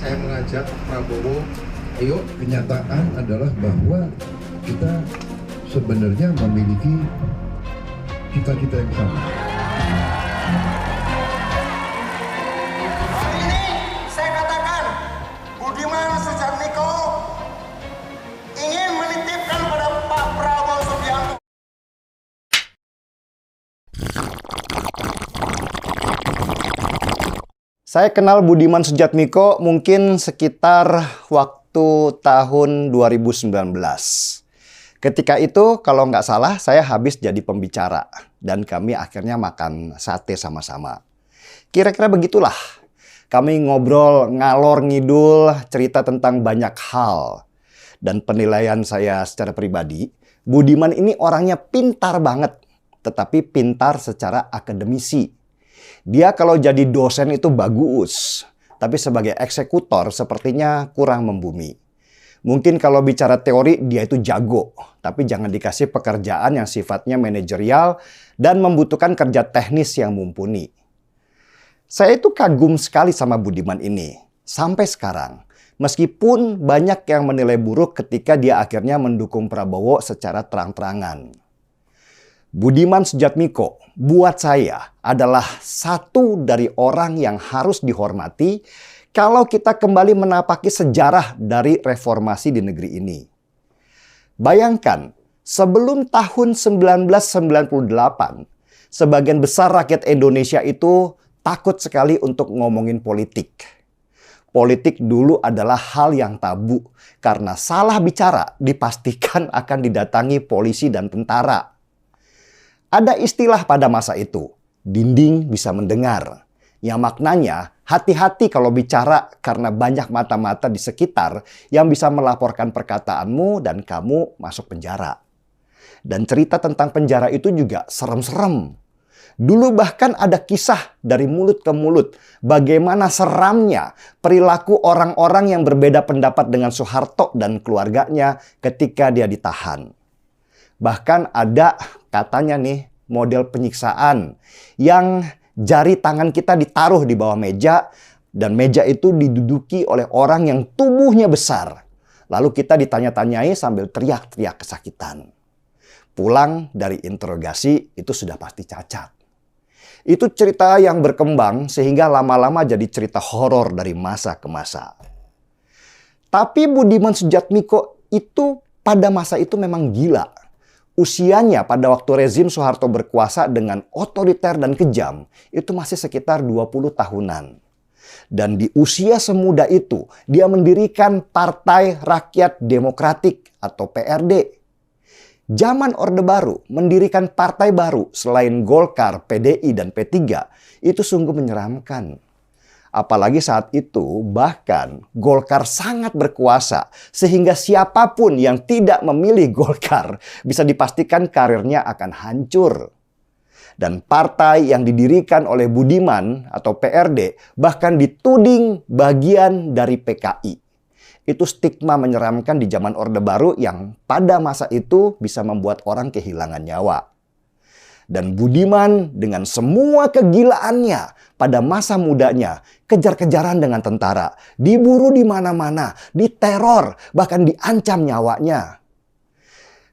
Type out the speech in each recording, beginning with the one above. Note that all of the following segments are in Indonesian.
saya mengajak Prabowo, ayo. Kenyataan adalah bahwa kita sebenarnya memiliki cita-cita yang sama. Hari ini saya katakan Budiman Sujatmiko ingin menitipkan pada Pak Prabowo Subianto. Saya kenal Budiman Sujatmiko mungkin sekitar waktu tahun 2019. Ketika itu kalau nggak salah saya habis jadi pembicara dan kami akhirnya makan sate sama-sama. Kira-kira begitulah. Kami ngobrol ngalor ngidul cerita tentang banyak hal. Dan penilaian saya secara pribadi, Budiman ini orangnya pintar banget, tetapi pintar secara akademisi. Dia kalau jadi dosen itu bagus, tapi sebagai eksekutor sepertinya kurang membumi. Mungkin kalau bicara teori dia itu jago, tapi jangan dikasih pekerjaan yang sifatnya manajerial dan membutuhkan kerja teknis yang mumpuni. Saya itu kagum sekali sama Budiman ini, sampai sekarang. Meskipun banyak yang menilai buruk ketika dia akhirnya mendukung Prabowo secara terang-terangan. Budiman Sujatmiko buat saya adalah satu dari orang yang harus dihormati kalau kita kembali menapaki sejarah dari reformasi di negeri ini. Bayangkan, sebelum tahun 1998, sebagian besar rakyat Indonesia itu takut sekali untuk ngomongin politik. Politik dulu adalah hal yang tabu karena salah bicara dipastikan akan didatangi polisi dan tentara. Ada istilah pada masa itu, dinding bisa mendengar. Yang maknanya, hati-hati kalau bicara karena banyak mata-mata di sekitar yang bisa melaporkan perkataanmu dan kamu masuk penjara. Dan cerita tentang penjara itu juga serem-serem. Dulu bahkan ada kisah dari mulut ke mulut bagaimana seramnya perilaku orang-orang yang berbeda pendapat dengan Soeharto dan keluarganya ketika dia ditahan. Bahkan ada katanya nih model penyiksaan yang jari tangan kita ditaruh di bawah meja dan meja itu diduduki oleh orang yang tubuhnya besar. Lalu kita ditanya-tanyai sambil teriak-teriak kesakitan. Pulang dari interogasi itu sudah pasti cacat. Itu cerita yang berkembang sehingga lama-lama jadi cerita horor dari masa ke masa. Tapi Budiman Sujatmiko itu pada masa itu memang gila. Usianya pada waktu rezim Soeharto berkuasa dengan otoriter dan kejam itu masih sekitar 20 tahunan. Dan di usia semuda itu dia mendirikan Partai Rakyat Demokratik atau PRD. Zaman Orde Baru mendirikan partai baru selain Golkar, PDI, dan P3 itu sungguh menyeramkan. Apalagi saat itu bahkan Golkar sangat berkuasa sehingga siapapun yang tidak memilih Golkar bisa dipastikan karirnya akan hancur. Dan partai yang didirikan oleh Budiman atau PRD bahkan dituding bagian dari PKI. Itu stigma menyeramkan di zaman Orde Baru yang pada masa itu bisa membuat orang kehilangan nyawa. Dan Budiman dengan semua kegilaannya pada masa mudanya kejar-kejaran dengan tentara, diburu di mana-mana, diteror, bahkan diancam nyawanya.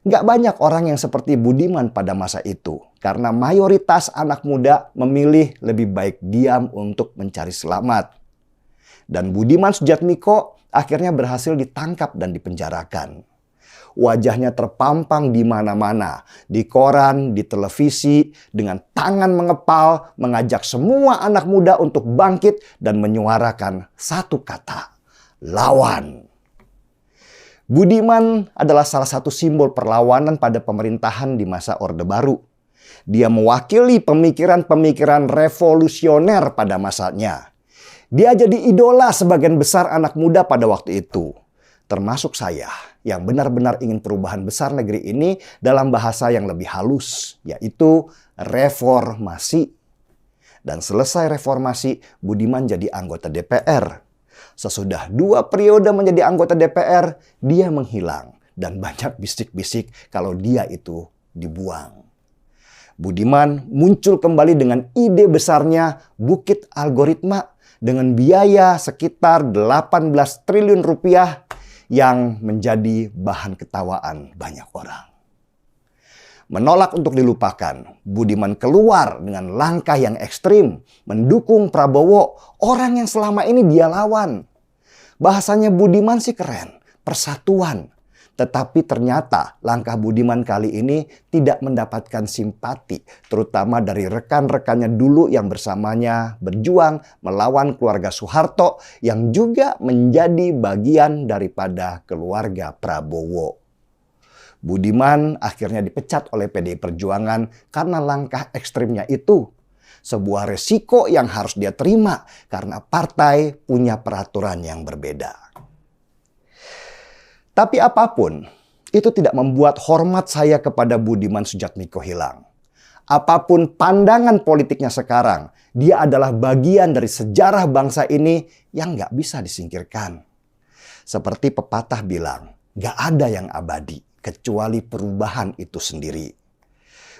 Nggak banyak orang yang seperti Budiman pada masa itu karena mayoritas anak muda memilih lebih baik diam untuk mencari selamat. Dan Budiman Sujatmiko akhirnya berhasil ditangkap dan dipenjarakan. Wajahnya terpampang di mana-mana, di koran, di televisi, dengan tangan mengepal, mengajak semua anak muda untuk bangkit dan menyuarakan satu kata, lawan. Budiman adalah salah satu simbol perlawanan pada pemerintahan di masa Orde Baru. Dia mewakili pemikiran-pemikiran revolusioner pada masanya. Dia jadi idola sebagian besar anak muda pada waktu itu. Termasuk saya yang benar-benar ingin perubahan besar negeri ini dalam bahasa yang lebih halus, yaitu reformasi. Dan selesai reformasi, Budiman jadi anggota DPR. Sesudah 2 periode menjadi anggota DPR, dia menghilang. Dan banyak bisik-bisik kalau dia itu dibuang. Budiman muncul kembali dengan ide besarnya Bukit Algoritma dengan biaya sekitar 18 triliun rupiah yang menjadi bahan ketawaan banyak orang. Menolak untuk dilupakan, Budiman keluar dengan langkah yang ekstrim, mendukung Prabowo, orang yang selama ini dia lawan. Bahasanya Budiman sih keren, persatuan. Tetapi ternyata langkah Budiman kali ini tidak mendapatkan simpati, terutama dari rekan-rekannya dulu yang bersamanya berjuang melawan keluarga Soeharto yang juga menjadi bagian daripada keluarga Prabowo. Budiman akhirnya dipecat oleh PDI Perjuangan karena langkah ekstrimnya itu. Sebuah resiko yang harus dia terima karena partai punya peraturan yang berbeda. Tapi apapun, itu tidak membuat hormat saya kepada Budiman Sujatmiko hilang. Apapun pandangan politiknya sekarang, dia adalah bagian dari sejarah bangsa ini yang nggak bisa disingkirkan. Seperti pepatah bilang, nggak ada yang abadi kecuali perubahan itu sendiri.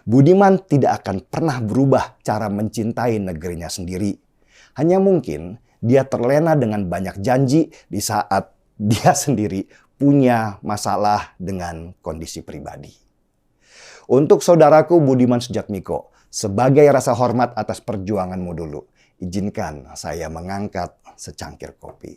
Budiman tidak akan pernah berubah cara mencintai negerinya sendiri. Hanya mungkin dia terlena dengan banyak janji di saat dia sendiri punya masalah dengan kondisi pribadi. Untuk saudaraku Budiman Sujatmiko, sebagai rasa hormat atas perjuanganmu dulu, izinkan saya mengangkat secangkir kopi.